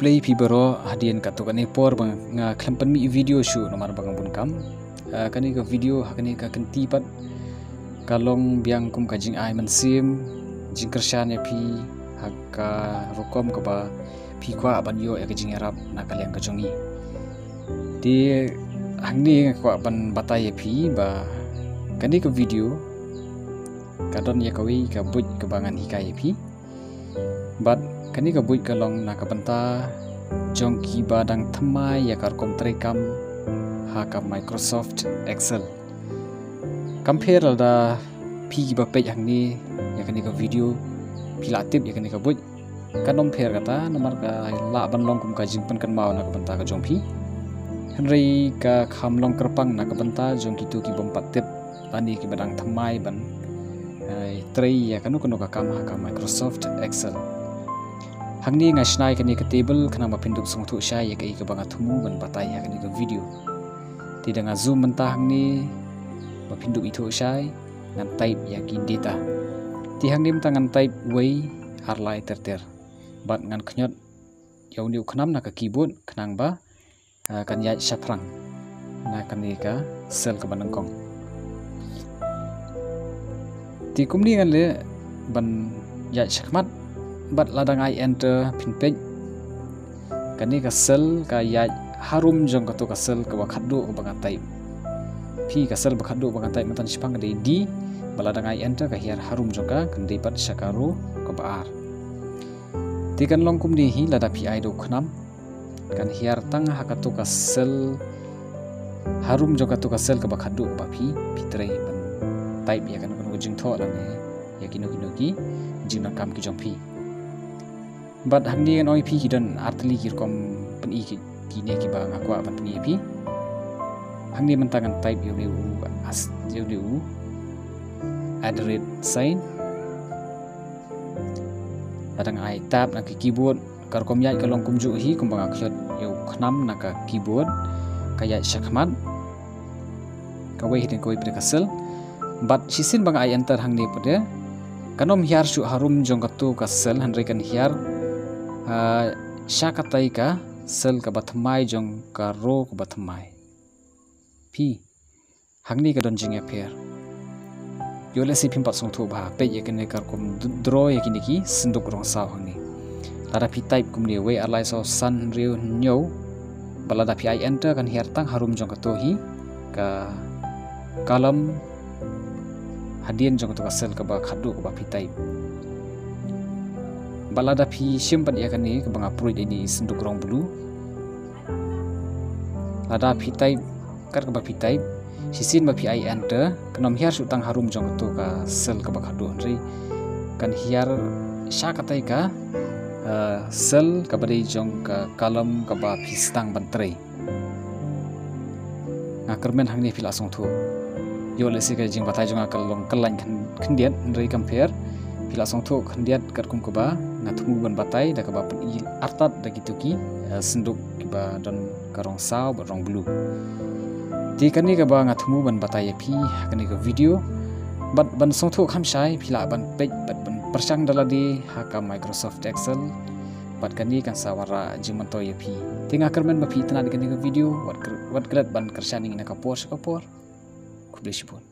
display pi baro hadian ka to kani por bang nga klampan mi video shoot nomar bang bun kam kani ka video hakani ka kenti pat kalong biang kum ka jing ai man sim jing kershan ya pi hakka rokom ka ba pi kwa ban yo ya ka jing arab na kaliang ka jongi di hangni kwa ban batai ya pi ba kani ka video kadon ya kawi ka buj ka bangan hikai ya pi but kani ka buj kalong na kabanta jongki badang thamai ya kar kom trekam ha ka Microsoft Excel compare da pi ba page hangni ya kani ka video pilatip ya kani ka buj kanom pher kata nomar ka la ban long kum ka jingpan kan mau na kabanta ka jongpi henry ka khamlong kerpang na kabanta jongki tu ki bompat tip tani ki badang thamai ban trei ya kanu ka kam ha ka Microsoft Excel hangni nga snai kani ka table kana mapinduk songthu shay ya kai ka banga thumu ban batai ya kani ka video ti danga zoom mentah hangni mapinduk itu shay ngan type ya ki data ti hangni mentang ngan type way harlai terter bat ngan khnyot yau niu khnam na ka keyboard khnang ba kan ya shathrang na kani ka sel ka banangkong ti kumni ngan le ban ya shakmat bat ladang ai enter pin page kani ka sel ka ya harum jong ka to ka sel ka khaddu ka banga type pi ka sel ba khaddu banga type matan sipang de di baladang ai enter ka hiar harum jong ka kan de pat shakaru ka baar ti kan long kum di hi lada pi ai do khnam kan hiar tang ha ka to ka sel harum jong ka to ka sel ka ba khaddu ba pi pitrei ban type ya kan ko jing tho la ne ya kino ki jing na kam ki jong pi but hangni an oi pi hidan artli kirkom pen i kine ki ba ngakwa ban pi pi hangni mentangan type yo leu as yo leu address sign adang ai tab na ki keyboard karkom yai kalong kumju hi kumbang akhyat yo khnam na ka keyboard kaya shakman kawe hidin koi prekasel but sisin bang ai enter hangni pode kanom hiar su harum jongkatu kasel hanre kan hiar shakatai ka sel ka bathmai jong ka ro ka bathmai pi hangni ka donjing ya per yo le si pimpat song thu ba pe ye kene kar kom draw ye kini ki sinduk rong saw hangni lara pi type kum ni we alai so san riu nyo balada pi ai enter kan hiar tang harum jong ka to hi ka kalam hadian jong ka sel ka ba khadu ka ba pi type balada pi simpan ya kani ke banga pruit ini senduk rong bulu lada pi type kar ka ba pi type sisin ba pi ai enter kanom hiar su tang harum jong to ka sel ka ba khadu ri kan hiar sha katai ka sel ka ba dei jong ka kalam ka ba pi stang bantrei na kermen hangni fil asong thu yo le si ka jing batai jong ka long kelan khendiat ri compare pila song thu khendiat kat kum ka ba ngatmu ban batai da ka ba pen il artat da gitu ki senduk ki ba don karong saw ba rong blue ti kani ka ba ngatmu ban batai pi kani ka video bat ban song thu kham sai pila ban page bat ban persang daladi ha ka Microsoft Excel bat kani kan sawara jimanto ya pi tinga kermen ba pi tana kani ka video wat kret ban kersaning na ka por kublishipun